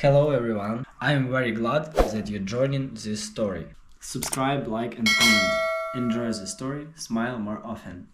Hello everyone, I'm very glad that you're joining this story. Subscribe, like and comment. Enjoy the story, smile more often.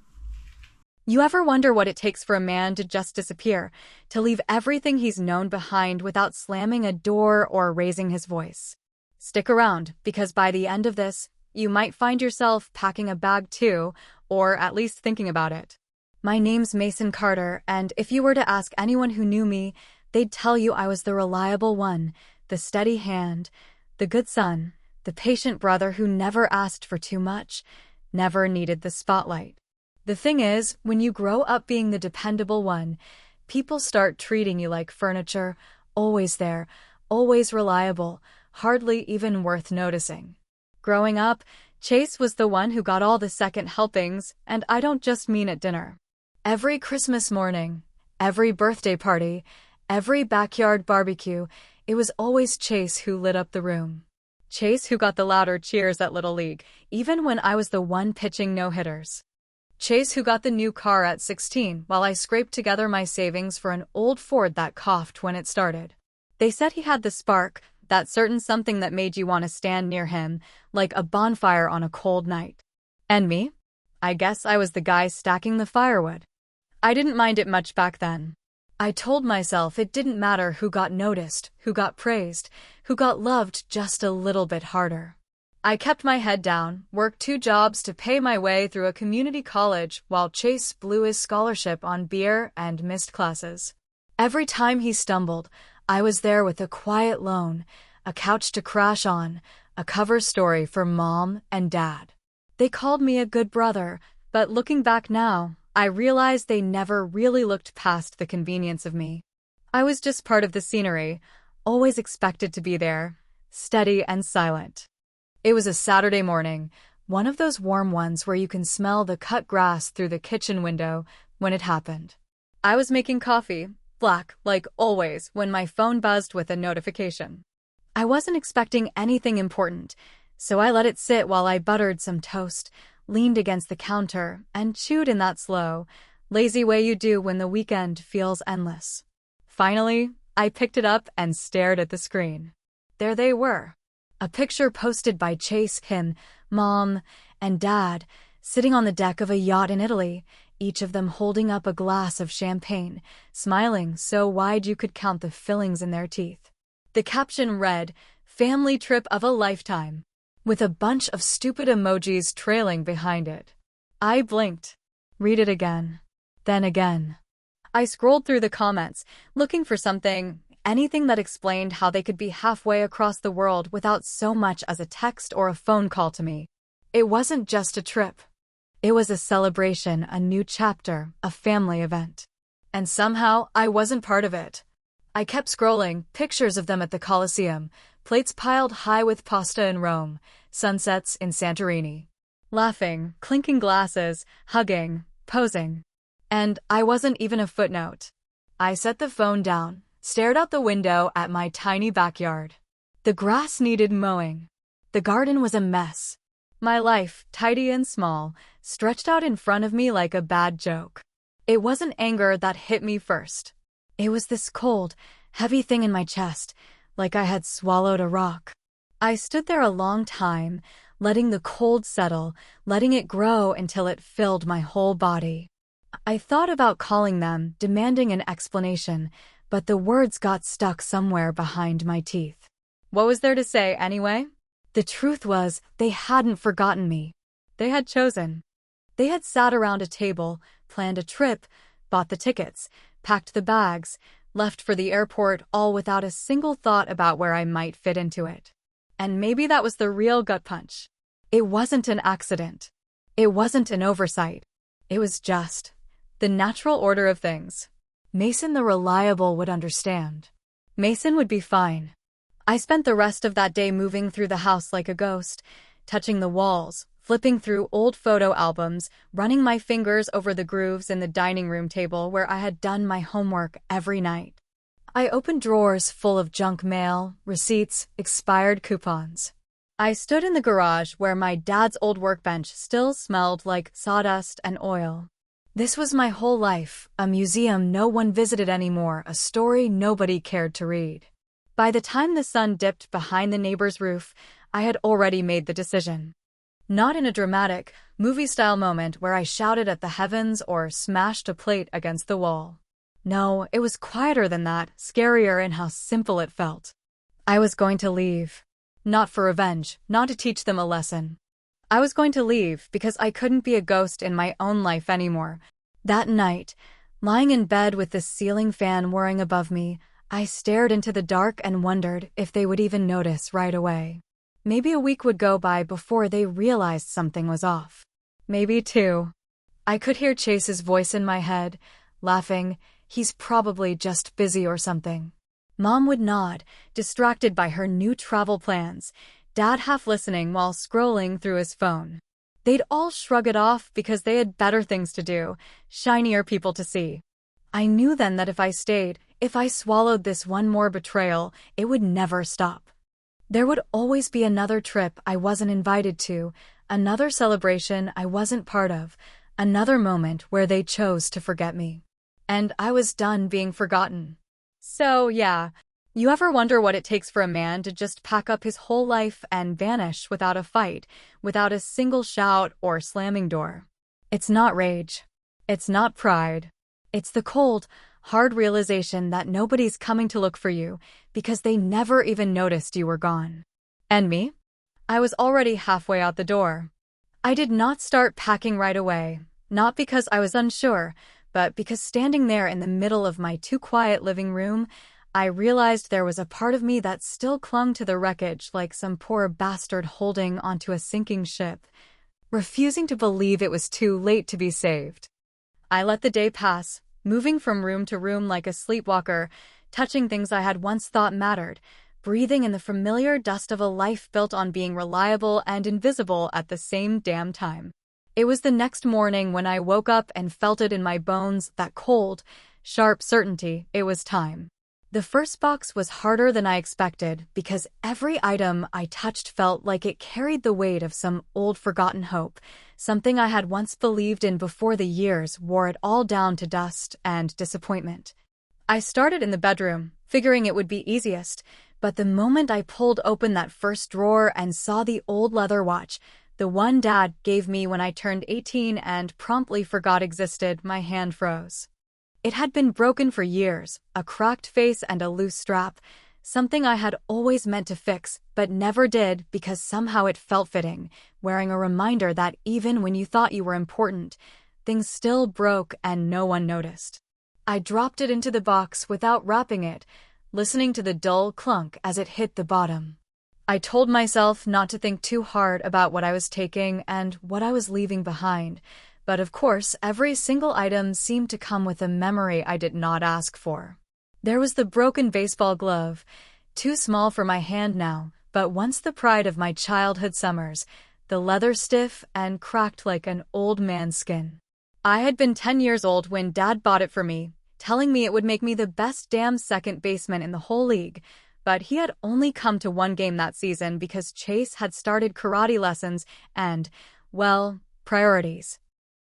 You ever wonder what it takes for a man to just disappear, to leave everything he's known behind without slamming a door or raising his voice? Stick around, because by the end of this, you might find yourself packing a bag too, or at least thinking about it. My name's Mason Carter, and if you were to ask anyone who knew me, they'd tell you I was the reliable one, the steady hand, the good son, the patient brother who never asked for too much, never needed the spotlight. The thing is, when you grow up being the dependable one, people start treating you like furniture, always there, always reliable, hardly even worth noticing. Growing up, Chase was the one who got all the second helpings, and I don't just mean at dinner. Every Christmas morning, every birthday party, every backyard barbecue, it was always Chase who lit up the room. Chase who got the louder cheers at Little League, even when I was the one pitching no-hitters. Chase who got the new car at 16 while I scraped together my savings for an old Ford that coughed when it started. They said he had the spark, that certain something that made you want to stand near him, like a bonfire on a cold night. And me? I guess I was the guy stacking the firewood. I didn't mind it much back then. I told myself it didn't matter who got noticed, who got praised, who got loved just a little bit harder. I kept my head down, worked 2 jobs to pay my way through a community college while Chase blew his scholarship on beer and missed classes. Every time he stumbled, I was there with a quiet loan, a couch to crash on, a cover story for Mom and Dad. They called me a good brother, but looking back now, I realized they never really looked past the convenience of me. I was just part of the scenery, always expected to be there, steady and silent. It was a Saturday morning, one of those warm ones where you can smell the cut grass through the kitchen window, when it happened. I was making coffee, black, like always, when my phone buzzed with a notification. I wasn't expecting anything important, so I let it sit while I buttered some toast, leaned against the counter, and chewed in that slow, lazy way you do when the weekend feels endless. Finally, I picked it up and stared at the screen. There they were. A picture posted by Chase, him, Mom, and Dad, sitting on the deck of a yacht in Italy, each of them holding up a glass of champagne, smiling so wide you could count the fillings in their teeth. The caption read, "Family trip of a lifetime," with a bunch of stupid emojis trailing behind it. I blinked. Read it again. Then again. I scrolled through the comments, looking for something, anything that explained how they could be halfway across the world without so much as a text or a phone call to me. It wasn't just a trip. It was a celebration, a new chapter, a family event. And somehow, I wasn't part of it. I kept scrolling, pictures of them at the Colosseum, plates piled high with pasta in Rome, sunsets in Santorini. Laughing, clinking glasses, hugging, posing. And I wasn't even a footnote. I set the phone down, stared out the window at my tiny backyard. The grass needed mowing. The garden was a mess. My life, tidy and small, stretched out in front of me like a bad joke. It wasn't anger that hit me first. It was this cold, heavy thing in my chest, like I had swallowed a rock. I stood there a long time, letting the cold settle, letting it grow until it filled my whole body. I thought about calling them, demanding an explanation, but the words got stuck somewhere behind my teeth. What was there to say, anyway? The truth was, they hadn't forgotten me. They had chosen. They had sat around a table, planned a trip, bought the tickets, packed the bags, left for the airport, all without a single thought about where I might fit into it. And maybe that was the real gut punch. It wasn't an accident. It wasn't an oversight. It was just the natural order of things. Mason the reliable would understand. Mason would be fine. I spent the rest of that day moving through the house like a ghost, touching the walls, flipping through old photo albums, running my fingers over the grooves in the dining room table where I had done my homework every night. I opened drawers full of junk mail, receipts, expired coupons. I stood in the garage where my dad's old workbench still smelled like sawdust and oil. This was my whole life, a museum no one visited anymore, a story nobody cared to read. By the time the sun dipped behind the neighbor's roof, I had already made the decision. Not in a dramatic, movie-style moment where I shouted at the heavens or smashed a plate against the wall. No, it was quieter than that, scarier in how simple it felt. I was going to leave. Not for revenge, not to teach them a lesson. I was going to leave because I couldn't be a ghost in my own life anymore. That night, lying in bed with the ceiling fan whirring above me, I stared into the dark and wondered if they would even notice right away. Maybe a week would go by before they realized something was off. Maybe 2. I could hear Chase's voice in my head, laughing. He's probably just busy or something. Mom would nod, distracted by her new travel plans, Dad half listening while scrolling through his phone. They'd all shrug it off because they had better things to do, shinier people to see. I knew then that if I stayed, if I swallowed this one more betrayal, it would never stop. There would always be another trip I wasn't invited to, another celebration I wasn't part of, another moment where they chose to forget me. And I was done being forgotten. So, yeah, you ever wonder what it takes for a man to just pack up his whole life and vanish without a fight, without a single shout or slamming door? It's not rage. It's not pride. It's the cold, hard realization that nobody's coming to look for you because they never even noticed you were gone. And me? I was already halfway out the door. I did not start packing right away, not because I was unsure, but because standing there in the middle of my too quiet living room, I realized there was a part of me that still clung to the wreckage like some poor bastard holding onto a sinking ship, refusing to believe it was too late to be saved. I let the day pass, moving from room to room like a sleepwalker, touching things I had once thought mattered, breathing in the familiar dust of a life built on being reliable and invisible at the same damn time. It was the next morning when I woke up and felt it in my bones, that cold, sharp certainty it was time. The first box was harder than I expected because every item I touched felt like it carried the weight of some old forgotten hope, something I had once believed in before the years wore it all down to dust and disappointment. I started in the bedroom, figuring it would be easiest, but the moment I pulled open that first drawer and saw the old leather watch, the one Dad gave me when I turned 18 and promptly forgot existed, my hand froze. It had been broken for years, a cracked face and a loose strap, something I had always meant to fix, but never did because somehow it felt fitting, wearing a reminder that even when you thought you were important, things still broke and no one noticed. I dropped it into the box without wrapping it, listening to the dull clunk as it hit the bottom. I told myself not to think too hard about what I was taking and what I was leaving behind, but of course every single item seemed to come with a memory I did not ask for. There was the broken baseball glove, too small for my hand now, but once the pride of my childhood summers, the leather stiff and cracked like an old man's skin. I had been 10 years old when Dad bought it for me, telling me it would make me the best damn second baseman in the whole league, but he had only come to one game that season because Chase had started karate lessons and, well, priorities.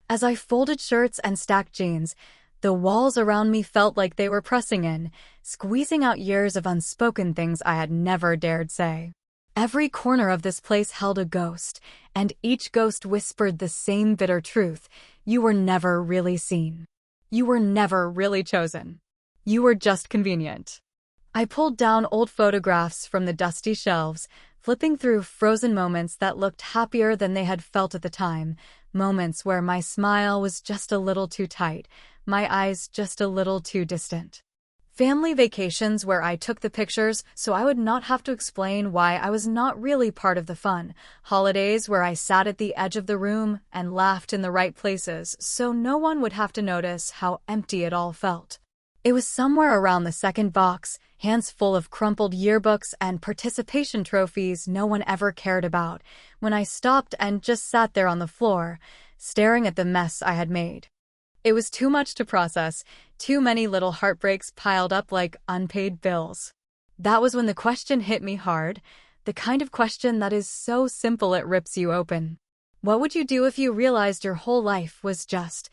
As I folded shirts and stacked jeans, the walls around me felt like they were pressing in, squeezing out years of unspoken things I had never dared say. Every corner of this place held a ghost, and each ghost whispered the same bitter truth: you were never really seen. You were never really chosen. You were just convenient. I pulled down old photographs from the dusty shelves, flipping through frozen moments that looked happier than they had felt at the time, moments where my smile was just a little too tight, my eyes just a little too distant. Family vacations where I took the pictures so I would not have to explain why I was not really part of the fun. Holidays where I sat at the edge of the room and laughed in the right places so no one would have to notice how empty it all felt. It was somewhere around the second box, hands full of crumpled yearbooks and participation trophies no one ever cared about, when I stopped and just sat there on the floor, staring at the mess I had made. It was too much to process, too many little heartbreaks piled up like unpaid bills. That was when the question hit me hard, the kind of question that is so simple it rips you open. What would you do if you realized your whole life was just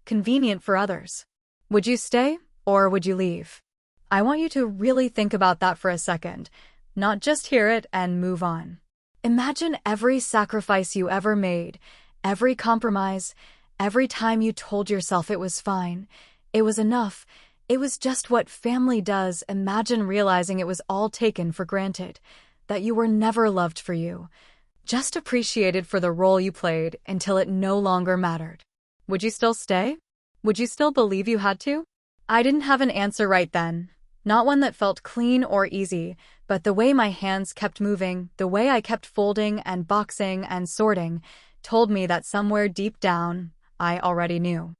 convenient for others? Would you stay, or would you leave? I want you to really think about that for a second, not just hear it and move on. Imagine every sacrifice you ever made, every compromise, every time you told yourself it was fine, it was enough, it was just what family does. Imagine realizing it was all taken for granted, that you were never loved for you, just appreciated for the role you played until it no longer mattered. Would you still stay? Would you still believe you had to? I didn't have an answer right then. Not one that felt clean or easy, but the way my hands kept moving, the way I kept folding and boxing and sorting, told me that somewhere deep down, I already knew.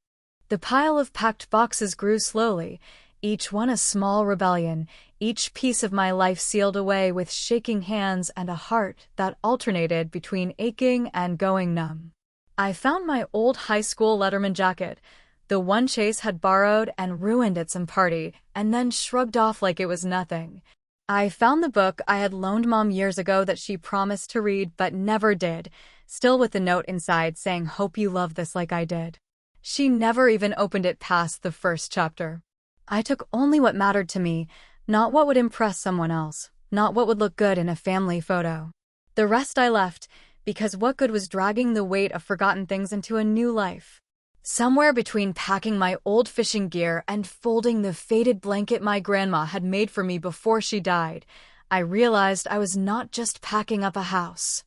The pile of packed boxes grew slowly, each one a small rebellion, each piece of my life sealed away with shaking hands and a heart that alternated between aching and going numb. I found my old high school Letterman jacket, the one Chase had borrowed and ruined at some party, and then shrugged off like it was nothing. I found the book I had loaned Mom years ago that she promised to read but never did, still with the note inside saying, "Hope you love this like I did." She never even opened it past the first chapter. I took only what mattered to me, not what would impress someone else, not what would look good in a family photo. The rest I left, because what good was dragging the weight of forgotten things into a new life? Somewhere between packing my old fishing gear and folding the faded blanket my grandma had made for me before she died, I realized I was not just packing up a house.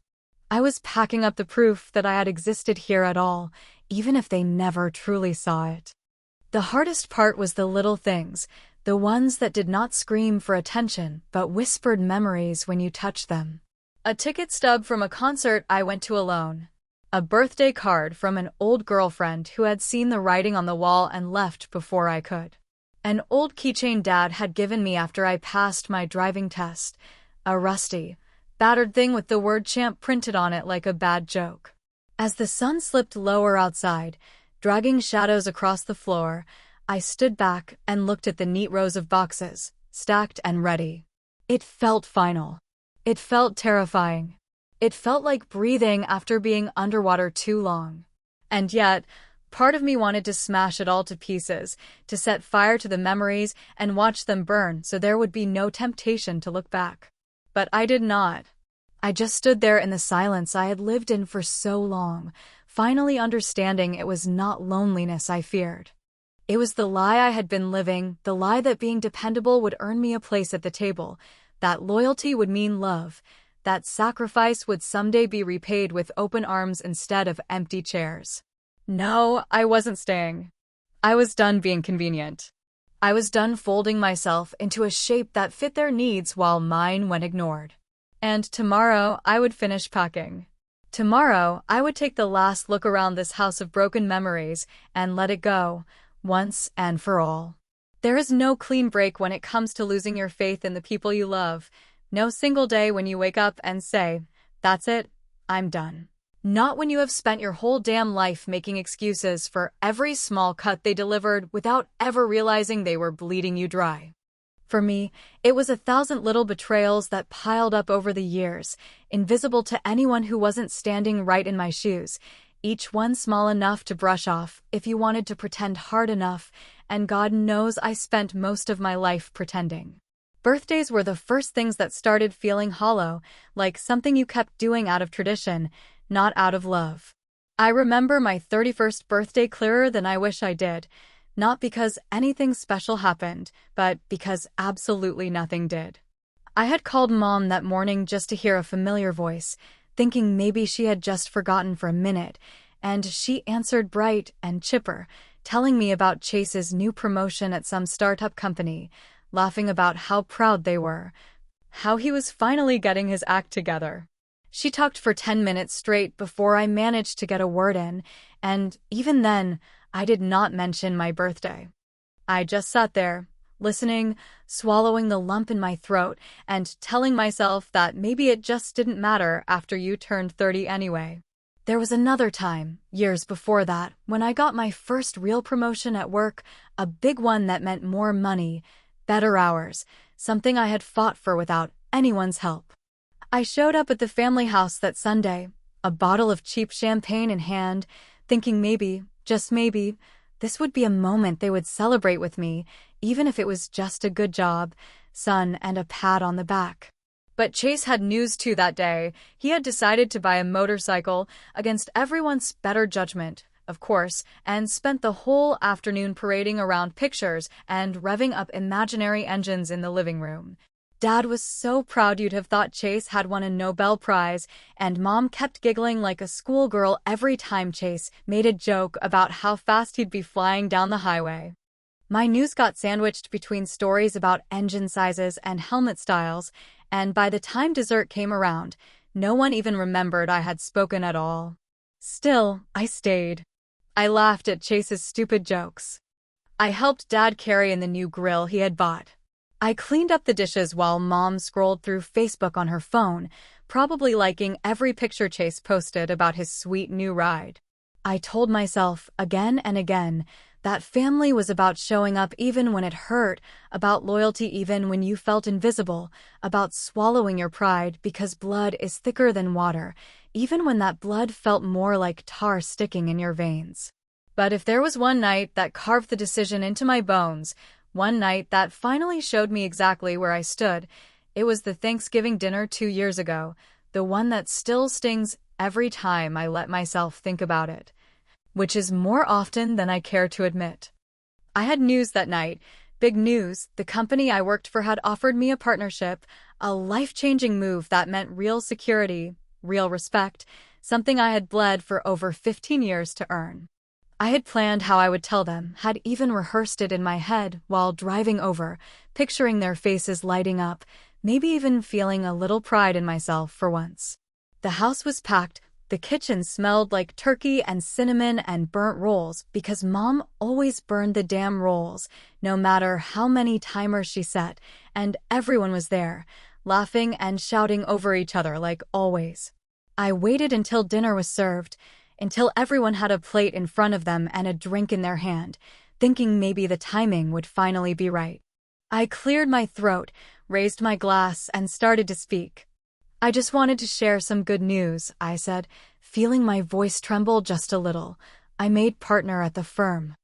I was packing up the proof that I had existed here at all, even if they never truly saw it. The hardest part was the little things, the ones that did not scream for attention but whispered memories when you touched them. A ticket stub from a concert I went to alone. A birthday card from an old girlfriend who had seen the writing on the wall and left before I could. An old keychain Dad had given me after I passed my driving test. A rusty, battered thing with the word champ printed on it like a bad joke. As the sun slipped lower outside, dragging shadows across the floor, I stood back and looked at the neat rows of boxes, stacked and ready. It felt final. It felt terrifying. It felt like breathing after being underwater too long. And yet, part of me wanted to smash it all to pieces, to set fire to the memories and watch them burn so there would be no temptation to look back. But I did not. I just stood there in the silence I had lived in for so long, finally understanding it was not loneliness I feared. It was the lie I had been living, the lie that being dependable would earn me a place at the table, that loyalty would mean love, that sacrifice would someday be repaid with open arms instead of empty chairs. No, I wasn't staying. I was done being convenient. I was done folding myself into a shape that fit their needs while mine went ignored. And tomorrow I would finish packing. Tomorrow I would take the last look around this house of broken memories and let it go, once and for all. There is no clean break when it comes to losing your faith in the people you love. No single day when you wake up and say, "That's it, I'm done." Not when you have spent your whole damn life making excuses for every small cut they delivered without ever realizing they were bleeding you dry. For me, it was 1,000 little betrayals that piled up over the years, invisible to anyone who wasn't standing right in my shoes, each one small enough to brush off if you wanted to pretend hard enough, and God knows I spent most of my life pretending. Birthdays were the first things that started feeling hollow, like something you kept doing out of tradition, not out of love. I remember my 31st birthday clearer than I wish I did, not because anything special happened, but because absolutely nothing did. I had called Mom that morning just to hear a familiar voice, thinking maybe she had just forgotten for a minute, and she answered bright and chipper, telling me about Chase's new promotion at some startup company, laughing about how proud they were, how he was finally getting his act together. She talked for 10 minutes straight before I managed to get a word in, and even then, I did not mention my birthday. I just sat there, listening, swallowing the lump in my throat, and telling myself that maybe it just didn't matter after you turned 30 anyway. There was another time, years before that, when I got my first real promotion at work, a big one that meant more money, better hours, something I had fought for without anyone's help. I showed up at the family house that Sunday, a bottle of cheap champagne in hand, thinking maybe, just maybe, this would be a moment they would celebrate with me, even if it was just a good job, son, and a pat on the back. But Chase had news too that day. He had decided to buy a motorcycle against everyone's better judgment, of course, and spent the whole afternoon parading around pictures and revving up imaginary engines in the living room. Dad was so proud you'd have thought Chase had won a Nobel Prize, and Mom kept giggling like a schoolgirl every time Chase made a joke about how fast he'd be flying down the highway. My news got sandwiched between stories about engine sizes and helmet styles, and by the time dessert came around, no one even remembered I had spoken at all. Still, I stayed. I laughed at Chase's stupid jokes. I helped Dad carry in the new grill he had bought. I cleaned up the dishes while Mom scrolled through Facebook on her phone, probably liking every picture Chase posted about his sweet new ride. I told myself again and again that family was about showing up even when it hurt, about loyalty even when you felt invisible, about swallowing your pride because blood is thicker than water, even when that blood felt more like tar sticking in your veins. But if there was one night that carved the decision into my bones, one night that finally showed me exactly where I stood, it was the Thanksgiving dinner 2 years ago, the one that still stings every time I let myself think about it, which is more often than I care to admit. I had news that night, big news. The company I worked for had offered me a partnership, a life-changing move that meant real security, real respect, something I had bled for over 15 years to earn. I had planned how I would tell them, had even rehearsed it in my head while driving over, picturing their faces lighting up, maybe even feeling a little pride in myself for once. The house was packed. The kitchen smelled like turkey and cinnamon and burnt rolls because Mom always burned the damn rolls, no matter how many timers she set, and everyone was there, laughing and shouting over each other like always. I waited until dinner was served, until everyone had a plate in front of them and a drink in their hand, thinking maybe the timing would finally be right. I cleared my throat, raised my glass, and started to speak. I just wanted to share some good news, I said, feeling my voice tremble just a little. I made partner at the firm.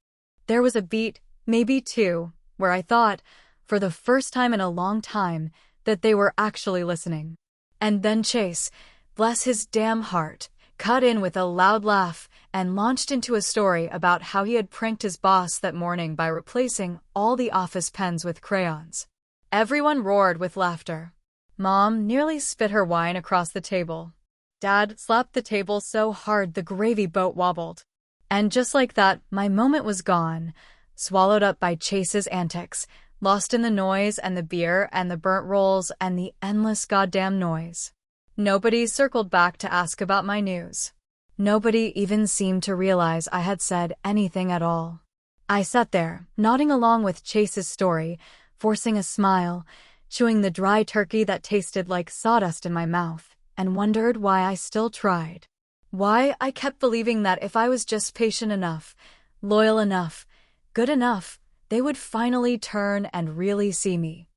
There was a beat, maybe two, where I thought, for the first time in a long time, that they were actually listening. And then Chase, bless his damn heart, cut in with a loud laugh and launched into a story about how he had pranked his boss that morning by replacing all the office pens with crayons. Everyone roared with laughter. Mom nearly spit her wine across the table. Dad slapped the table so hard the gravy boat wobbled. And just like that, my moment was gone, swallowed up by Chase's antics, lost in the noise and the beer and the burnt rolls and the endless goddamn noise. Nobody circled back to ask about my news. Nobody even seemed to realize I had said anything at all. I sat there, nodding along with Chase's story, forcing a smile, chewing the dry turkey that tasted like sawdust in my mouth, and wondered why I still tried. Why I kept believing that if I was just patient enough, loyal enough, good enough, they would finally turn and really see me.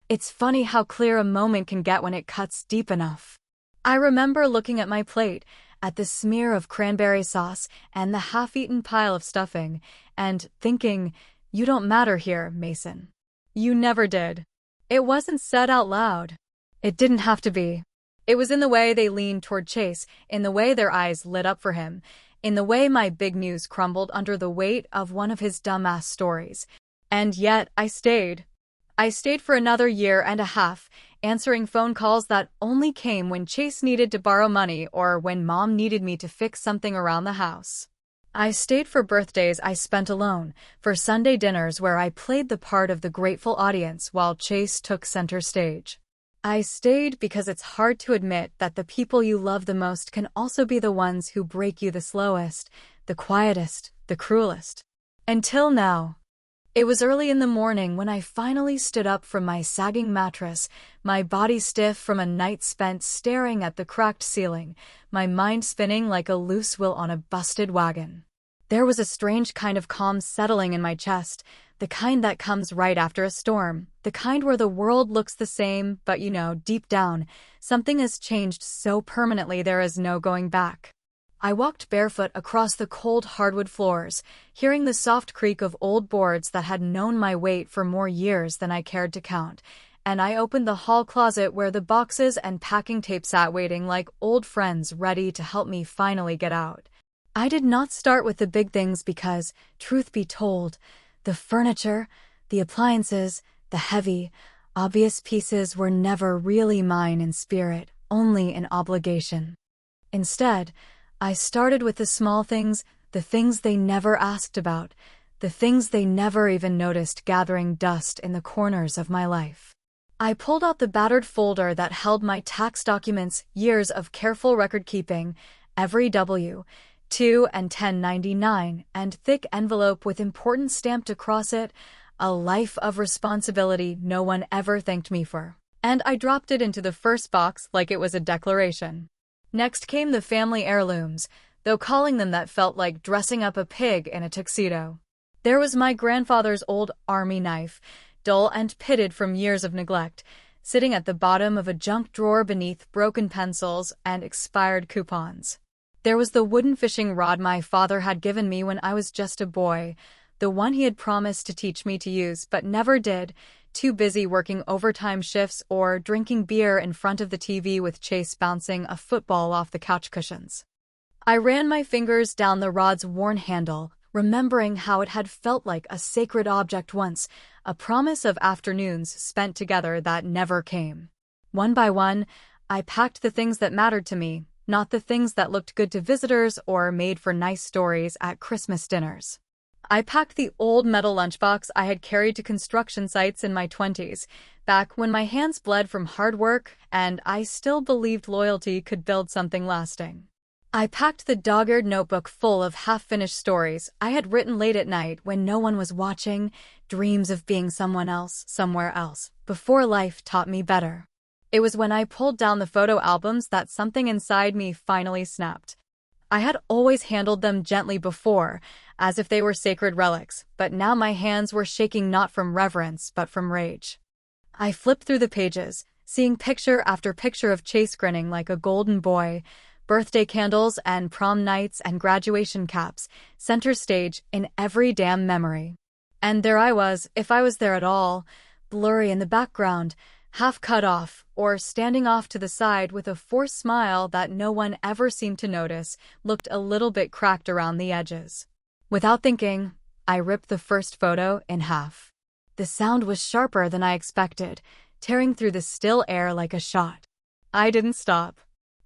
It's funny how clear a moment can get when it cuts deep enough. I remember looking at my plate, at the smear of cranberry sauce and the half-eaten pile of stuffing, and thinking, you don't matter here, Mason. You never did. It wasn't said out loud. It didn't have to be. It was in the way they leaned toward Chase, in the way their eyes lit up for him, in the way my big news crumbled under the weight of one of his dumbass stories. And yet, I stayed. I stayed for another year and a half, answering phone calls that only came when Chase needed to borrow money or when Mom needed me to fix something around the house. I stayed for birthdays I spent alone, for Sunday dinners where I played the part of the grateful audience while Chase took center stage. I stayed because it's hard to admit that the people you love the most can also be the ones who break you the slowest, the quietest, the cruelest. Until now. It was early in the morning when I finally stood up from my sagging mattress, my body stiff from a night spent staring at the cracked ceiling, my mind spinning like a loose wheel on a busted wagon. There was a strange kind of calm settling in my chest, the kind that comes right after a storm, the kind where the world looks the same, but deep down, something has changed so permanently there is no going back. I walked barefoot across the cold hardwood floors, hearing the soft creak of old boards that had known my weight for more years than I cared to count, and I opened the hall closet where the boxes and packing tape sat waiting like old friends ready to help me finally get out. I did not start with the big things because, truth be told, the furniture, the appliances, the heavy, obvious pieces were never really mine in spirit, only in obligation. Instead, I started with the small things, the things they never asked about, the things they never even noticed gathering dust in the corners of my life. I pulled out the battered folder that held my tax documents, years of careful record-keeping, every W-2 and 1099, and thick envelope with important stamped across it, a life of responsibility no one ever thanked me for. And I dropped it into the first box like it was a declaration. Next came the family heirlooms, though calling them that felt like dressing up a pig in a tuxedo. There was my grandfather's old army knife, dull and pitted from years of neglect, sitting at the bottom of a junk drawer beneath broken pencils and expired coupons. There was the wooden fishing rod my father had given me when I was just a boy, the one he had promised to teach me to use but never did, too busy working overtime shifts or drinking beer in front of the TV with Chase bouncing a football off the couch cushions. I ran my fingers down the rod's worn handle, remembering how it had felt like a sacred object once, a promise of afternoons spent together that never came. One by one, I packed the things that mattered to me, not the things that looked good to visitors or made for nice stories at Christmas dinners. I packed the old metal lunchbox I had carried to construction sites in my 20s, back when my hands bled from hard work and I still believed loyalty could build something lasting. I packed the dog-eared notebook full of half-finished stories I had written late at night when no one was watching, dreams of being someone else, somewhere else, before life taught me better. It was when I pulled down the photo albums that something inside me finally snapped. I had always handled them gently before, as if they were sacred relics, but now my hands were shaking not from reverence but from rage. I flipped through the pages, seeing picture after picture of Chase grinning like a golden boy, birthday candles and prom nights and graduation caps, center stage in every damn memory. And there I was, if I was there at all, blurry in the background, half cut off, or standing off to the side with a forced smile that no one ever seemed to notice, looked a little bit cracked around the edges. Without thinking, I ripped the first photo in half. The sound was sharper than I expected, tearing through the still air like a shot. I didn't stop.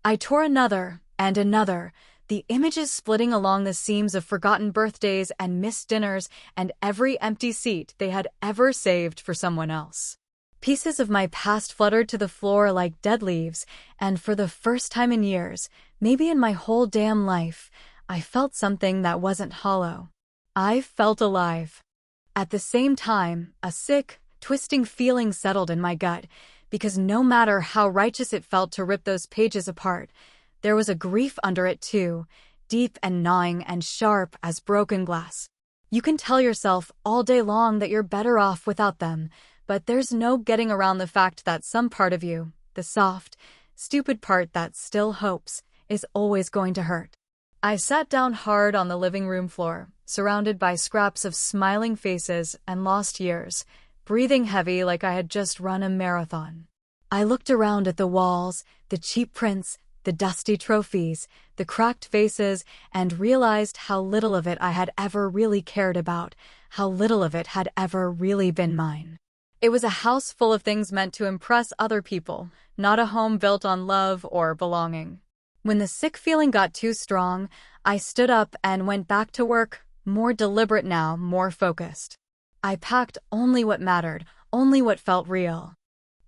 I tore another, and another, the images splitting along the seams of forgotten birthdays and missed dinners and every empty seat they had ever saved for someone else. Pieces of my past fluttered to the floor like dead leaves, and for the first time in years, maybe in my whole damn life, I felt something that wasn't hollow. I felt alive. At the same time, a sick, twisting feeling settled in my gut, because no matter how righteous it felt to rip those pages apart, there was a grief under it too, deep and gnawing and sharp as broken glass. You can tell yourself all day long that you're better off without them, but there's no getting around the fact that some part of you, the soft, stupid part that still hopes, is always going to hurt. I sat down hard on the living room floor, surrounded by scraps of smiling faces and lost years, breathing heavy like I had just run a marathon. I looked around at the walls, the cheap prints, the dusty trophies, the cracked vases, and realized how little of it I had ever really cared about, how little of it had ever really been mine. It was a house full of things meant to impress other people, not a home built on love or belonging. When the sick feeling got too strong, I stood up and went back to work, more deliberate now, more focused. I packed only what mattered, only what felt real.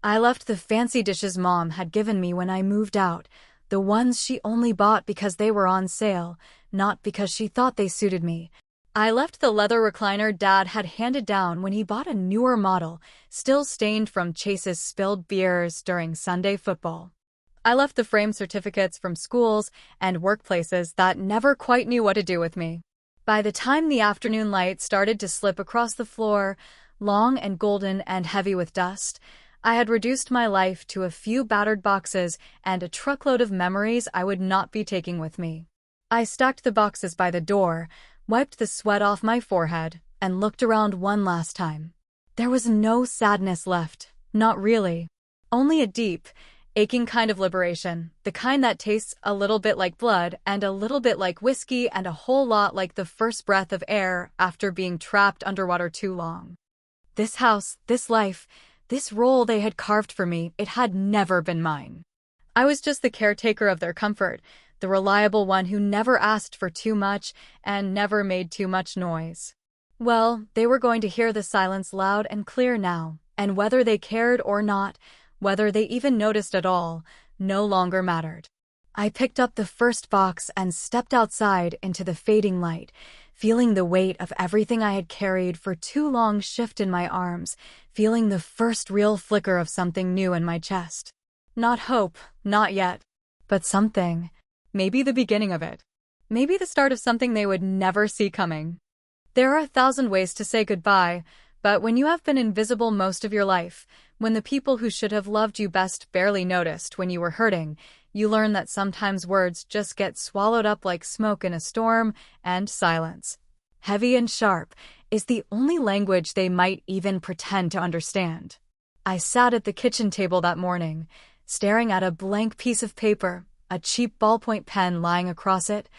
I left the fancy dishes Mom had given me when I moved out, the ones she only bought because they were on sale, not because she thought they suited me. I left the leather recliner Dad had handed down when he bought a newer model, still stained from Chase's spilled beers during Sunday football. I left the framed certificates from schools and workplaces that never quite knew what to do with me. By the time the afternoon light started to slip across the floor, long and golden and heavy with dust, I had reduced my life to a few battered boxes and a truckload of memories I would not be taking with me. I stacked the boxes by the door, wiped the sweat off my forehead, and looked around one last time. There was no sadness left, not really. Only a deep, aching kind of liberation, the kind that tastes a little bit like blood and a little bit like whiskey and a whole lot like the first breath of air after being trapped underwater too long. This house, this life, this role they had carved for me, it had never been mine. I was just the caretaker of their comfort, the reliable one who never asked for too much and never made too much noise. Well, they were going to hear the silence loud and clear now, and whether they cared or not, whether they even noticed at all, no longer mattered. I picked up the first box and stepped outside into the fading light, feeling the weight of everything I had carried for too long shift in my arms, feeling the first real flicker of something new in my chest. Not hope, not yet, but something. Maybe the beginning of it. Maybe the start of something they would never see coming. There are 1,000 ways to say goodbye, but when you have been invisible most of your life, when the people who should have loved you best barely noticed when you were hurting, you learn that sometimes words just get swallowed up like smoke in a storm, and silence, heavy and sharp, is the only language they might even pretend to understand. I sat at the kitchen table that morning, staring at a blank piece of paper, a cheap ballpoint pen lying across it,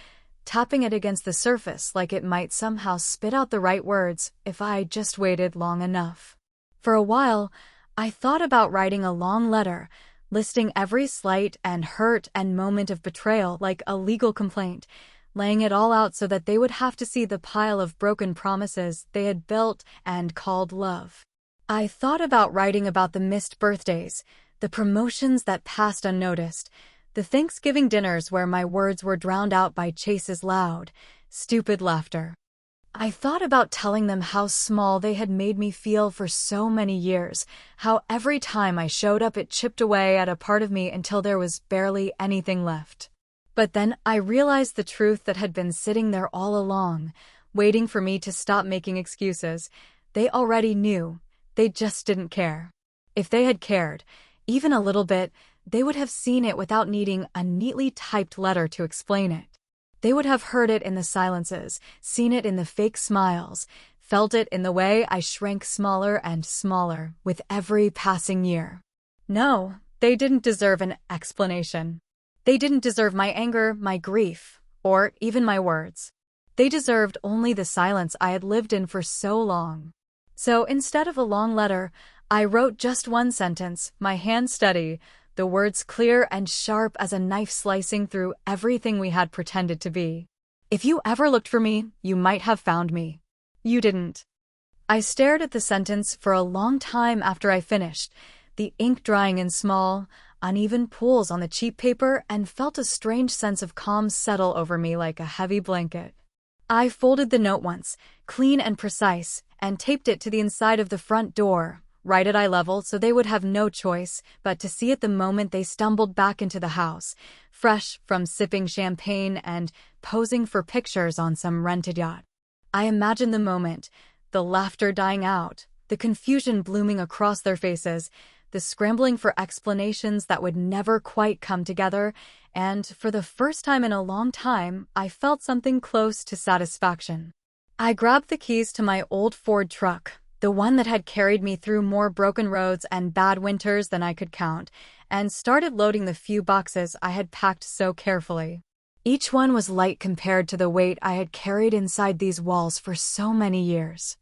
tapping it against the surface like it might somehow spit out the right words if I just waited long enough. For a while, I thought about writing a long letter, listing every slight and hurt and moment of betrayal like a legal complaint, laying it all out so that they would have to see the pile of broken promises they had built and called love. I thought about writing about the missed birthdays, the promotions that passed unnoticed, the Thanksgiving dinners where my words were drowned out by Chase's loud, stupid laughter. I thought about telling them how small they had made me feel for so many years, how every time I showed up it chipped away at a part of me until there was barely anything left. But then I realized the truth that had been sitting there all along, waiting for me to stop making excuses. They already knew, they just didn't care. If they had cared, even a little bit, they would have seen it without needing a neatly typed letter to explain it. They would have heard it in the silences, seen it in the fake smiles, felt it in the way I shrank smaller and smaller with every passing year. No, they didn't deserve an explanation. They didn't deserve my anger, my grief, or even my words. They deserved only the silence I had lived in for so long. So instead of a long letter, I wrote just one sentence, my hand steady, the words clear and sharp as a knife slicing through everything we had pretended to be. If you ever looked for me, you might have found me. You didn't. I stared at the sentence for a long time after I finished, the ink drying in small, uneven pools on the cheap paper, and felt a strange sense of calm settle over me like a heavy blanket. I folded the note once, clean and precise, and taped it to the inside of the front door, right at eye level so they would have no choice but to see it the moment they stumbled back into the house, fresh from sipping champagne and posing for pictures on some rented yacht. I imagined the moment, the laughter dying out, the confusion blooming across their faces, the scrambling for explanations that would never quite come together, and for the first time in a long time, I felt something close to satisfaction. I grabbed the keys to my old Ford truck, the one that had carried me through more broken roads and bad winters than I could count, and started loading the few boxes I had packed so carefully. Each one was light compared to the weight I had carried inside these walls for so many years.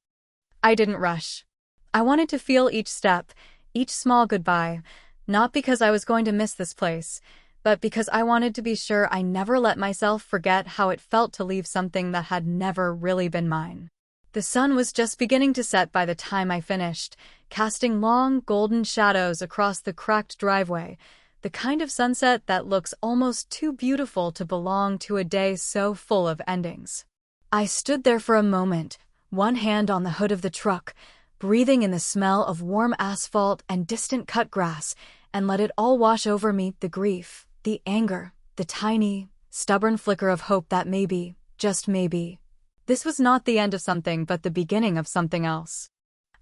I didn't rush. I wanted to feel each step, each small goodbye, not because I was going to miss this place, but because I wanted to be sure I never let myself forget how it felt to leave something that had never really been mine. The sun was just beginning to set by the time I finished, casting long, golden shadows across the cracked driveway, the kind of sunset that looks almost too beautiful to belong to a day so full of endings. I stood there for a moment, one hand on the hood of the truck, breathing in the smell of warm asphalt and distant cut grass, and let it all wash over me, the grief, the anger, the tiny, stubborn flicker of hope that maybe, just maybe, this was not the end of something but the beginning of something else.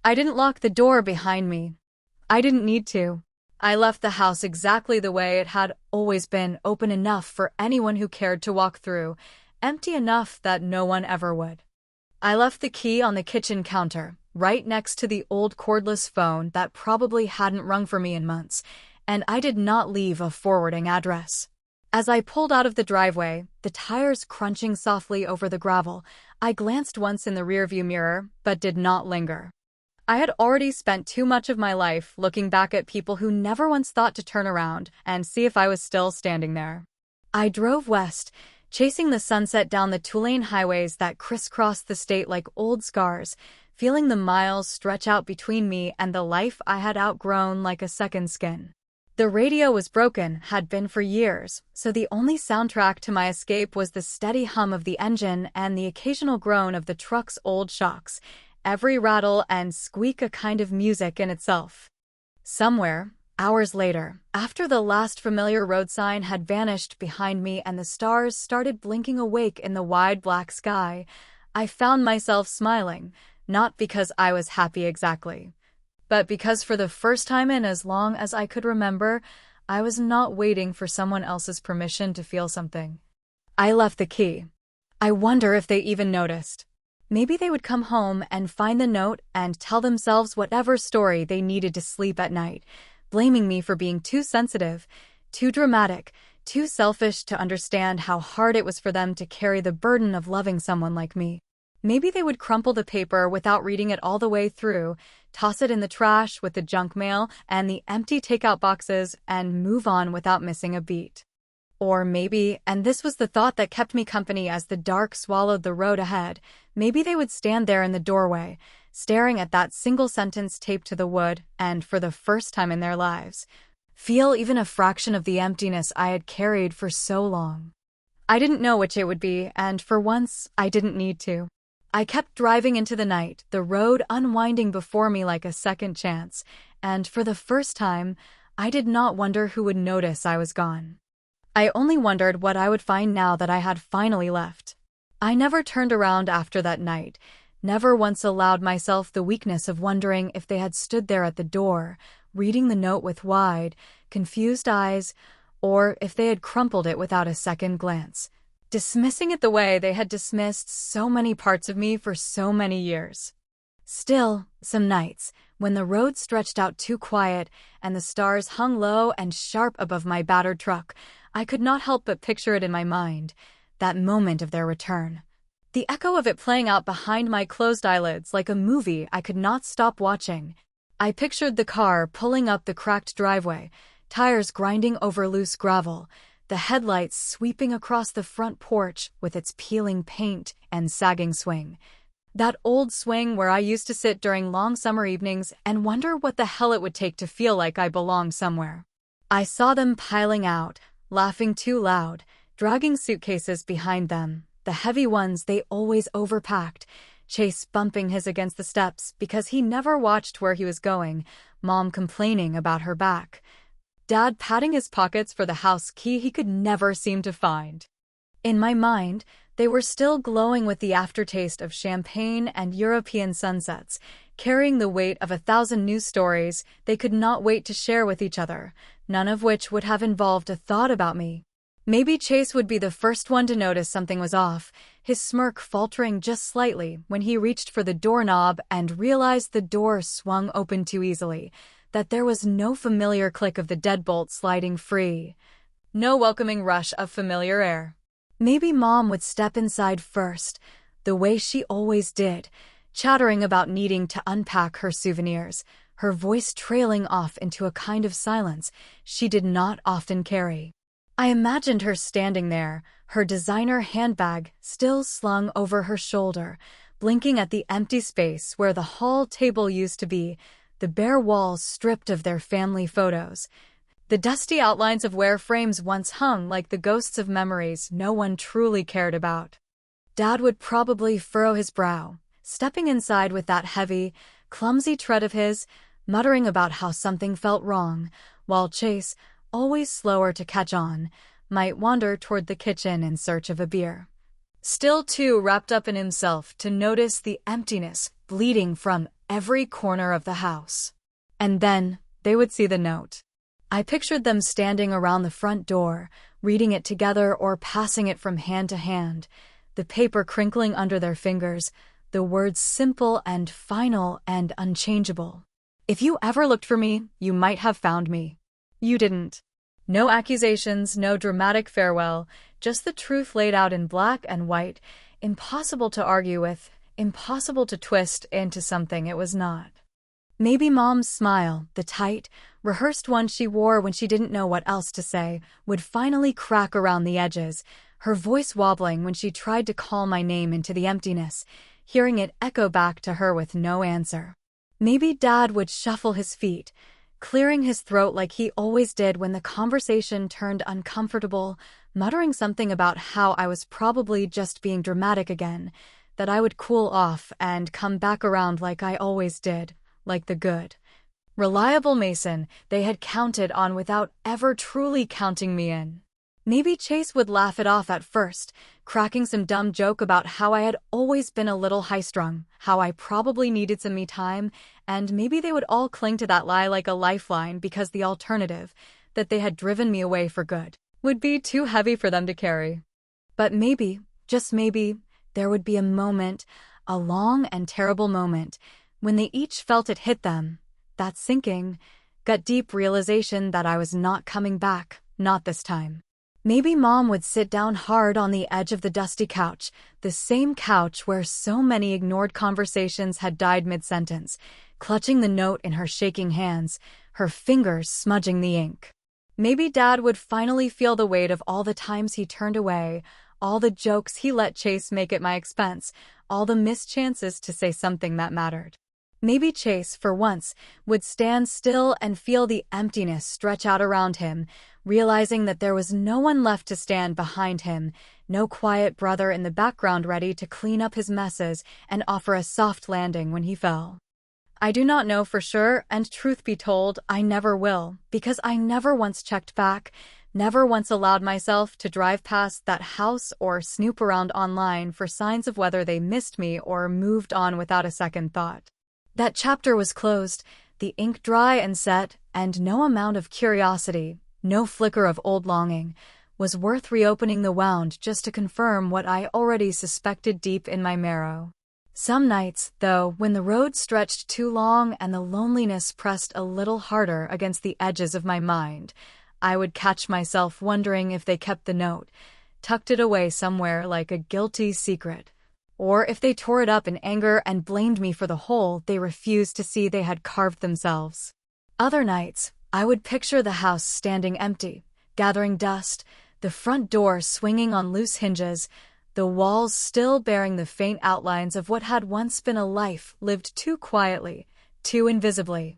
I didn't lock the door behind me. I didn't need to. I left the house exactly the way it had always been, open enough for anyone who cared to walk through, empty enough that no one ever would. I left the key on the kitchen counter, right next to the old cordless phone that probably hadn't rung for me in months, and I did not leave a forwarding address. As I pulled out of the driveway, the tires crunching softly over the gravel, I glanced once in the rearview mirror, but did not linger. I had already spent too much of my life looking back at people who never once thought to turn around and see if I was still standing there. I drove west, chasing the sunset down the two-lane highways that crisscrossed the state like old scars, feeling the miles stretch out between me and the life I had outgrown like a second skin. The radio was broken, had been for years, so the only soundtrack to my escape was the steady hum of the engine and the occasional groan of the truck's old shocks, every rattle and squeak a kind of music in itself. Somewhere, hours later, after the last familiar road sign had vanished behind me and the stars started blinking awake in the wide black sky, I found myself smiling, not because I was happy exactly, but because for the first time in as long as I could remember, I was not waiting for someone else's permission to feel something. I left the key. I wonder if they even noticed. Maybe they would come home and find the note and tell themselves whatever story they needed to sleep at night, blaming me for being too sensitive, too dramatic, too selfish to understand how hard it was for them to carry the burden of loving someone like me. Maybe they would crumple the paper without reading it all the way through, toss it in the trash with the junk mail and the empty takeout boxes, and move on without missing a beat. Or maybe, and this was the thought that kept me company as the dark swallowed the road ahead, maybe they would stand there in the doorway, staring at that single sentence taped to the wood, and for the first time in their lives, feel even a fraction of the emptiness I had carried for so long. I didn't know which it would be, and for once, I didn't need to. I kept driving into the night, the road unwinding before me like a second chance, and for the first time, I did not wonder who would notice I was gone. I only wondered what I would find now that I had finally left. I never turned around after that night, never once allowed myself the weakness of wondering if they had stood there at the door, reading the note with wide, confused eyes, or if they had crumpled it without a second glance, dismissing it the way they had dismissed so many parts of me for so many years. Still, some nights, when the road stretched out too quiet and the stars hung low and sharp above my battered truck, I could not help but picture it in my mind, that moment of their return. The echo of it playing out behind my closed eyelids like a movie I could not stop watching. I pictured the car pulling up the cracked driveway, tires grinding over loose gravel, the headlights sweeping across the front porch with its peeling paint and sagging swing. That old swing where I used to sit during long summer evenings and wonder what the hell it would take to feel like I belonged somewhere. I saw them piling out, laughing too loud, dragging suitcases behind them, the heavy ones they always overpacked, Chase bumping his against the steps because he never watched where he was going, Mom complaining about her back, Dad patting his pockets for the house key he could never seem to find. In my mind, they were still glowing with the aftertaste of champagne and European sunsets, carrying the weight of 1,000 news stories they could not wait to share with each other, none of which would have involved a thought about me. Maybe Chase would be the first one to notice something was off, his smirk faltering just slightly when he reached for the doorknob and realized the door swung open too easily, that there was no familiar click of the deadbolt sliding free, no welcoming rush of familiar air. Maybe Mom would step inside first, the way she always did, chattering about needing to unpack her souvenirs, her voice trailing off into a kind of silence she did not often carry. I imagined her standing there, her designer handbag still slung over her shoulder, blinking at the empty space where the hall table used to be, the bare walls stripped of their family photos, the dusty outlines of where frames once hung like the ghosts of memories no one truly cared about. Dad would probably furrow his brow, stepping inside with that heavy, clumsy tread of his, muttering about how something felt wrong, while Chase, always slower to catch on, might wander toward the kitchen in search of a beer. Still too wrapped up in himself to notice the emptiness bleeding from every corner of the house. And then they would see the note. I pictured them standing around the front door, reading it together or passing it from hand to hand, the paper crinkling under their fingers, the words simple and final and unchangeable. If you ever looked for me, you might have found me. You didn't. No accusations, no dramatic farewell, just the truth laid out in black and white, impossible to argue with, impossible to twist into something it was not. Maybe Mom's smile, the tight, rehearsed one she wore when she didn't know what else to say, would finally crack around the edges, her voice wobbling when she tried to call my name into the emptiness, hearing it echo back to her with no answer. Maybe Dad would shuffle his feet, clearing his throat like he always did when the conversation turned uncomfortable, muttering something about how I was probably just being dramatic again, that I would cool off and come back around like I always did, like the good, reliable Mason they had counted on without ever truly counting me in. Maybe Chase would laugh it off at first, cracking some dumb joke about how I had always been a little high-strung, how I probably needed some me time, and maybe they would all cling to that lie like a lifeline because the alternative, that they had driven me away for good, would be too heavy for them to carry. But maybe, just maybe, there would be a moment, a long and terrible moment, when they each felt it hit them, that sinking, gut-deep realization that I was not coming back, not this time. Maybe Mom would sit down hard on the edge of the dusty couch, the same couch where so many ignored conversations had died mid-sentence, clutching the note in her shaking hands, her fingers smudging the ink. Maybe Dad would finally feel the weight of all the times he turned away, all the jokes he let Chase make at my expense, all the missed chances to say something that mattered. Maybe Chase, for once, would stand still and feel the emptiness stretch out around him, realizing that there was no one left to stand behind him, no quiet brother in the background ready to clean up his messes and offer a soft landing when he fell. I do not know for sure, and truth be told, I never will, because I never once checked back, never once allowed myself to drive past that house or snoop around online for signs of whether they missed me or moved on without a second thought. That chapter was closed, the ink dry and set, and no amount of curiosity, no flicker of old longing, was worth reopening the wound just to confirm what I already suspected deep in my marrow. Some nights, though, when the road stretched too long and the loneliness pressed a little harder against the edges of my mind, I would catch myself wondering if they kept the note, tucked it away somewhere like a guilty secret, or if they tore it up in anger and blamed me for the hole they refused to see they had carved themselves. Other nights, I would picture the house standing empty, gathering dust, the front door swinging on loose hinges, the walls still bearing the faint outlines of what had once been a life lived too quietly, too invisibly.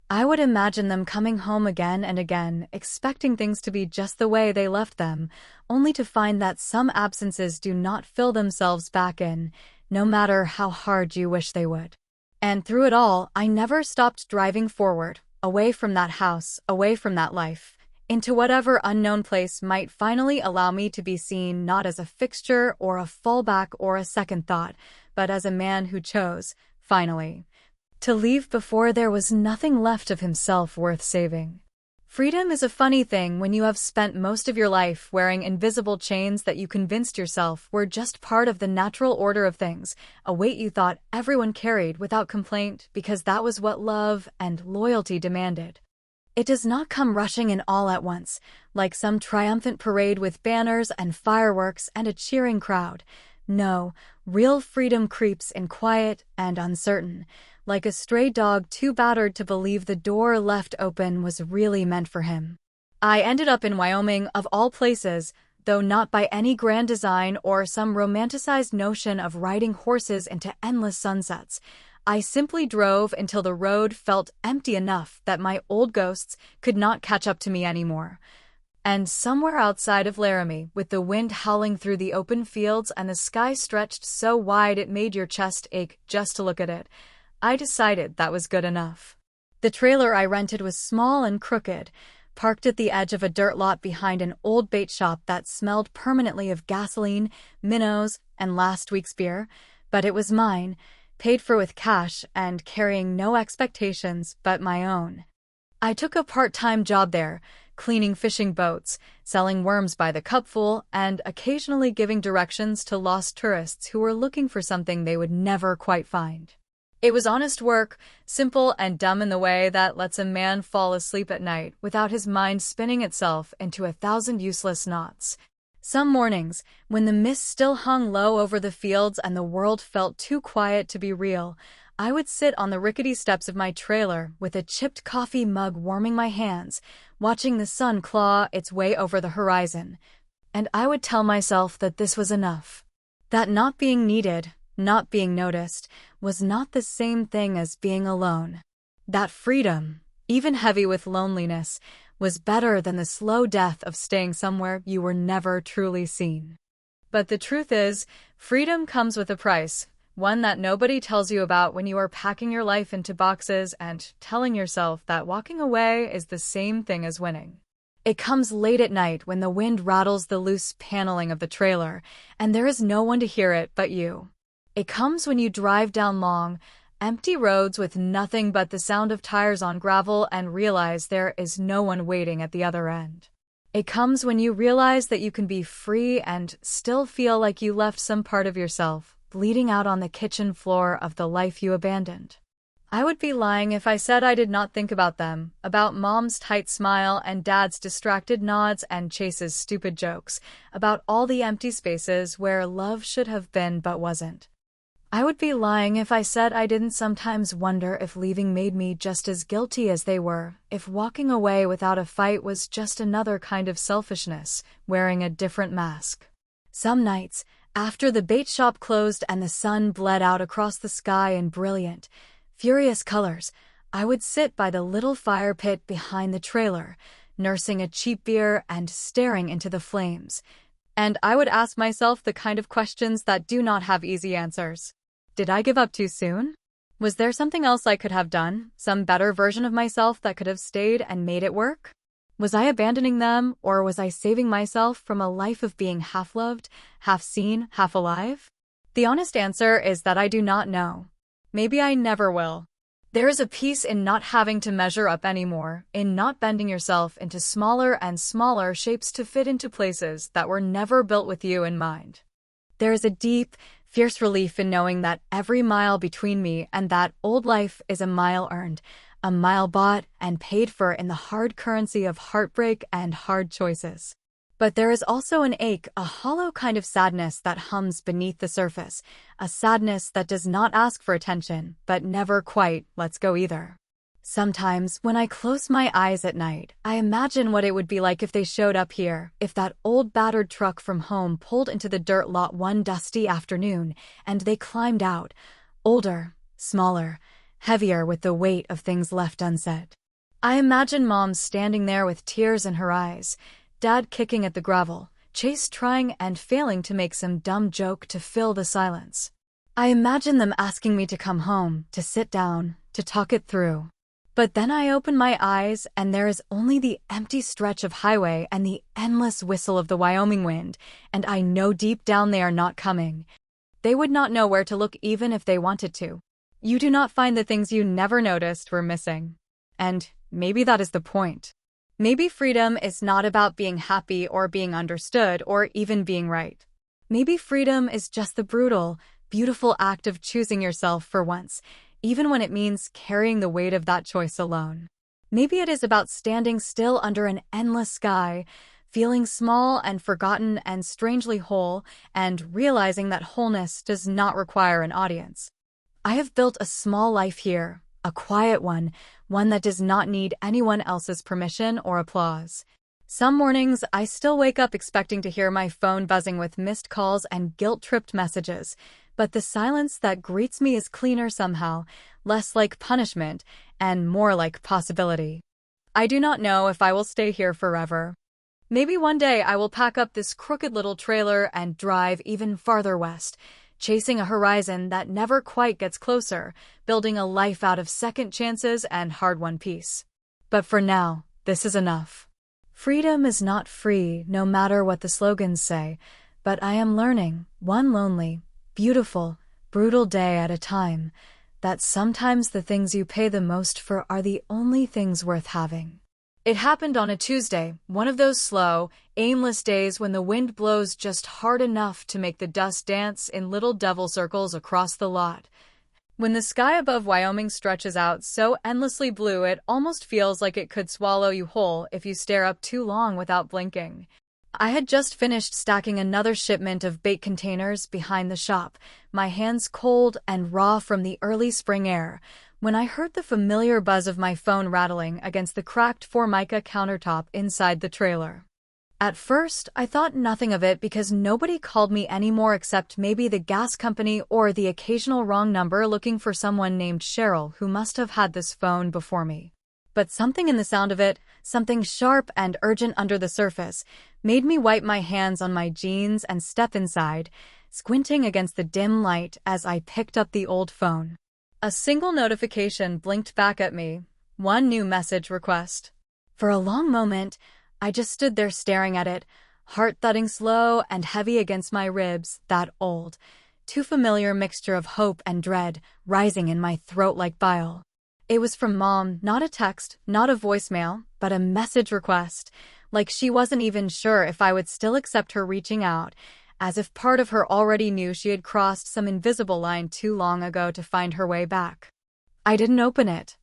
I would imagine them coming home again and again, expecting things to be just the way they left them, only to find that some absences do not fill themselves back in, no matter how hard you wish they would. And through it all, I never stopped driving forward, away from that house, away from that life, into whatever unknown place might finally allow me to be seen not as a fixture or a fallback or a second thought, but as a man who chose, finally, to leave before there was nothing left of himself worth saving. Freedom is a funny thing when you have spent most of your life wearing invisible chains that you convinced yourself were just part of the natural order of things, a weight you thought everyone carried without complaint because that was what love and loyalty demanded. It does not come rushing in all at once, like some triumphant parade with banners and fireworks and a cheering crowd. No, real freedom creeps in quiet and uncertain, like a stray dog too battered to believe the door left open was really meant for him. I ended up in Wyoming, of all places, though not by any grand design or some romanticized notion of riding horses into endless sunsets. I simply drove until the road felt empty enough that my old ghosts could not catch up to me anymore. And somewhere outside of Laramie, with the wind howling through the open fields and the sky stretched so wide it made your chest ache just to look at it, I decided that was good enough. The trailer I rented was small and crooked, parked at the edge of a dirt lot behind an old bait shop that smelled permanently of gasoline, minnows, and last week's beer, but it was mine, paid for with cash and carrying no expectations but my own. I took a part-time job there, cleaning fishing boats, selling worms by the cupful, and occasionally giving directions to lost tourists who were looking for something they would never quite find. It was honest work, simple and dumb in the way that lets a man fall asleep at night without his mind spinning itself into 1,000 useless knots. Some mornings, when the mist still hung low over the fields and the world felt too quiet to be real, I would sit on the rickety steps of my trailer with a chipped coffee mug warming my hands, watching the sun claw its way over the horizon. And I would tell myself that this was enough. That not being needed, not being noticed, was not the same thing as being alone. That freedom, even heavy with loneliness, was better than the slow death of staying somewhere you were never truly seen. But the truth is, freedom comes with a price, one that nobody tells you about when you are packing your life into boxes and telling yourself that walking away is the same thing as winning. It comes late at night when the wind rattles the loose paneling of the trailer, and there is no one to hear it but you. It comes when you drive down long, empty roads with nothing but the sound of tires on gravel and realize there is no one waiting at the other end. It comes when you realize that you can be free and still feel like you left some part of yourself bleeding out on the kitchen floor of the life you abandoned. I would be lying if I said I did not think about them, about Mom's tight smile and Dad's distracted nods and Chase's stupid jokes, about all the empty spaces where love should have been but wasn't. I would be lying if I said I didn't sometimes wonder if leaving made me just as guilty as they were, if walking away without a fight was just another kind of selfishness, wearing a different mask. Some nights, after the bait shop closed and the sun bled out across the sky in brilliant, furious colors, I would sit by the little fire pit behind the trailer, nursing a cheap beer and staring into the flames. And I would ask myself the kind of questions that do not have easy answers. Did I give up too soon? Was there something else I could have done, some better version of myself that could have stayed and made it work? Was I abandoning them, or was I saving myself from a life of being half-loved, half-seen, half-alive? The honest answer is that I do not know. Maybe I never will. There is a peace in not having to measure up anymore, in not bending yourself into smaller and smaller shapes to fit into places that were never built with you in mind. There is a deep, fierce relief in knowing that every mile between me and that old life is a mile earned, a mile bought and paid for in the hard currency of heartbreak and hard choices. But there is also an ache, a hollow kind of sadness that hums beneath the surface, a sadness that does not ask for attention, but never quite lets go either. Sometimes, when I close my eyes at night, I imagine what it would be like if they showed up here, if that old battered truck from home pulled into the dirt lot one dusty afternoon, and they climbed out, older, smaller, heavier with the weight of things left unsaid. I imagine Mom standing there with tears in her eyes, Dad kicking at the gravel, Chase trying and failing to make some dumb joke to fill the silence. I imagine them asking me to come home, to sit down, to talk it through. But then I open my eyes and there is only the empty stretch of highway and the endless whistle of the Wyoming wind, and I know deep down they are not coming. They would not know where to look even if they wanted to. You do not find the things you never noticed were missing. And maybe that is the point. Maybe freedom is not about being happy or being understood or even being right. Maybe freedom is just the brutal, beautiful act of choosing yourself for once, even when it means carrying the weight of that choice alone. Maybe it is about standing still under an endless sky, feeling small and forgotten and strangely whole, and realizing that wholeness does not require an audience. I have built a small life here, a quiet one that does not need anyone else's permission or applause. Some mornings, I still wake up expecting to hear my phone buzzing with missed calls and guilt-tripped messages, but the silence that greets me is cleaner somehow, less like punishment, and more like possibility. I do not know if I will stay here forever. Maybe one day I will pack up this crooked little trailer and drive even farther west, chasing a horizon that never quite gets closer, building a life out of second chances and hard-won peace. But for now, this is enough. Freedom is not free, no matter what the slogans say, but I am learning, one lonely, beautiful, brutal day at a time, that sometimes the things you pay the most for are the only things worth having. It happened on a Tuesday, one of those slow, aimless days when the wind blows just hard enough to make the dust dance in little devil circles across the lot. When the sky above Wyoming stretches out so endlessly blue it almost feels like it could swallow you whole if you stare up too long without blinking. I had just finished stacking another shipment of bait containers behind the shop, my hands cold and raw from the early spring air, when I heard the familiar buzz of my phone rattling against the cracked Formica countertop inside the trailer. At first, I thought nothing of it because nobody called me anymore except maybe the gas company or the occasional wrong number looking for someone named Cheryl who must have had this phone before me. But something in the sound of it, something sharp and urgent under the surface, made me wipe my hands on my jeans and step inside, squinting against the dim light as I picked up the old phone. A single notification blinked back at me, one new message request. For a long moment, I just stood there staring at it, heart thudding slow and heavy against my ribs, that old, too familiar mixture of hope and dread rising in my throat like bile. It was from Mom, not a text, not a voicemail, but a message request, like she wasn't even sure if I would still accept her reaching out, as if part of her already knew she had crossed some invisible line too long ago to find her way back. I didn't open it.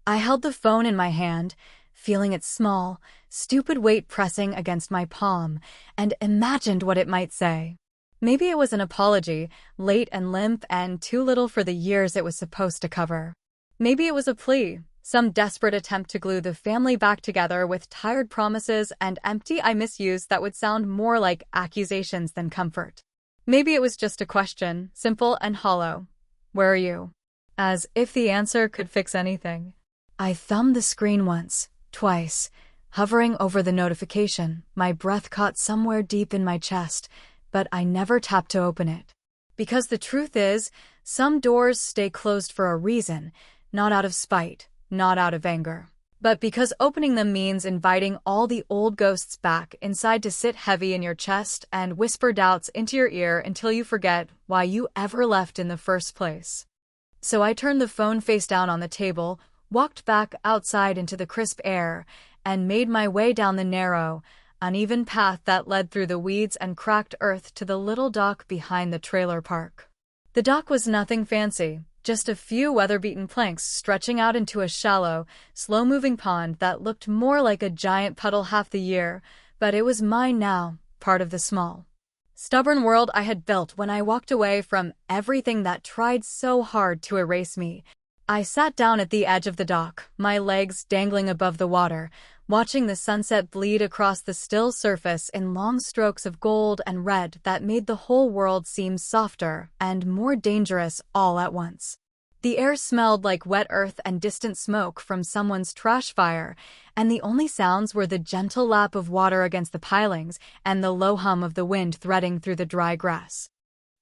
I held the phone in my hand, feeling its small, stupid weight pressing against my palm, and imagined what it might say. Maybe it was an apology, late and limp and too little for the years it was supposed to cover. Maybe it was a plea, some desperate attempt to glue the family back together with tired promises and empty I misused that would sound more like accusations than comfort. Maybe it was just a question, simple and hollow. Where are you? As if the answer could fix anything. I thumbed the screen once, twice, hovering over the notification, my breath caught somewhere deep in my chest, but I never tapped to open it. Because the truth is, some doors stay closed for a reason, not out of spite, not out of anger, but because opening them means inviting all the old ghosts back inside to sit heavy in your chest and whisper doubts into your ear until you forget why you ever left in the first place. So I turned the phone face down on the table, walked back outside into the crisp air, and made my way down the narrow, uneven path that led through the weeds and cracked earth to the little dock behind the trailer park. The dock was nothing fancy, just a few weather-beaten planks stretching out into a shallow, slow-moving pond that looked more like a giant puddle half the year, but it was mine now, part of the small, stubborn world I had built when I walked away from everything that tried so hard to erase me. I sat down at the edge of the dock, my legs dangling above the water, watching the sunset bleed across the still surface in long strokes of gold and red that made the whole world seem softer and more dangerous all at once. The air smelled like wet earth and distant smoke from someone's trash fire, and the only sounds were the gentle lap of water against the pilings and the low hum of the wind threading through the dry grass.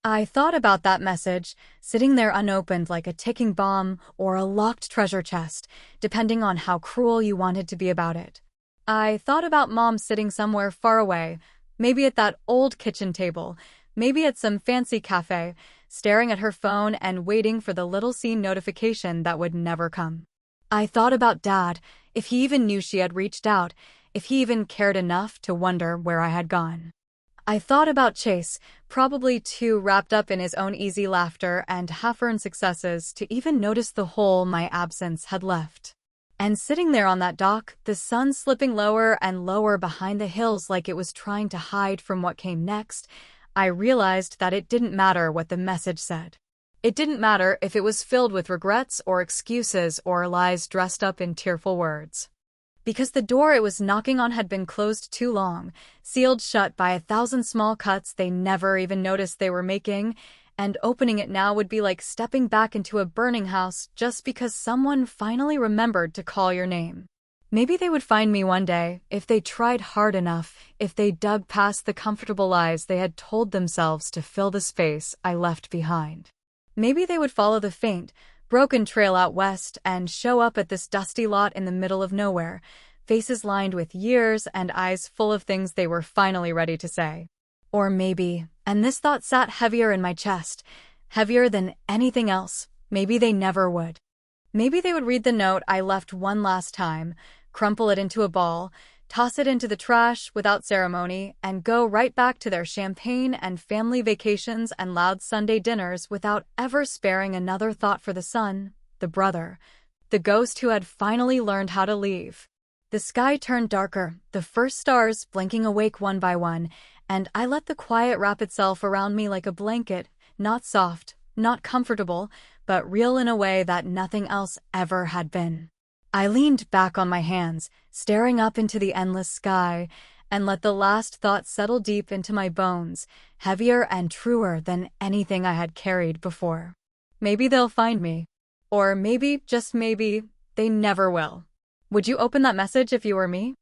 I thought about that message, sitting there unopened like a ticking bomb or a locked treasure chest, depending on how cruel you wanted to be about it. I thought about Mom sitting somewhere far away, maybe at that old kitchen table, maybe at some fancy cafe, staring at her phone and waiting for the little scene notification that would never come. I thought about Dad, if he even knew she had reached out, if he even cared enough to wonder where I had gone. I thought about Chase, probably too wrapped up in his own easy laughter and half-earned successes to even notice the hole my absence had left. And sitting there on that dock, the sun slipping lower and lower behind the hills like it was trying to hide from what came next, I realized that it didn't matter what the message said. It didn't matter if it was filled with regrets or excuses or lies dressed up in tearful words. Because the door it was knocking on had been closed too long, sealed shut by 1,000 small cuts they never even noticed they were making, and opening it now would be like stepping back into a burning house just because someone finally remembered to call your name. Maybe they would find me one day, if they tried hard enough, if they dug past the comfortable lies they had told themselves to fill the space I left behind. Maybe they would follow the faint, broken trail out west and show up at this dusty lot in the middle of nowhere, faces lined with years and eyes full of things they were finally ready to say. Or maybe, and this thought sat heavier in my chest, heavier than anything else, Maybe they never would. Maybe they would read the note I left one last time, crumple it into a ball, toss it into the trash without ceremony, and go right back to their champagne and family vacations and loud Sunday dinners without ever sparing another thought for the son, the brother, the ghost who had finally learned how to leave. The sky turned darker, the first stars blinking awake one by one, and I let the quiet wrap itself around me like a blanket, not soft, not comfortable, but real in a way that nothing else ever had been. I leaned back on my hands, staring up into the endless sky, and let the last thought settle deep into my bones, heavier and truer than anything I had carried before. Maybe they'll find me. Or maybe, just maybe, they never will. Would you open that message if you were me?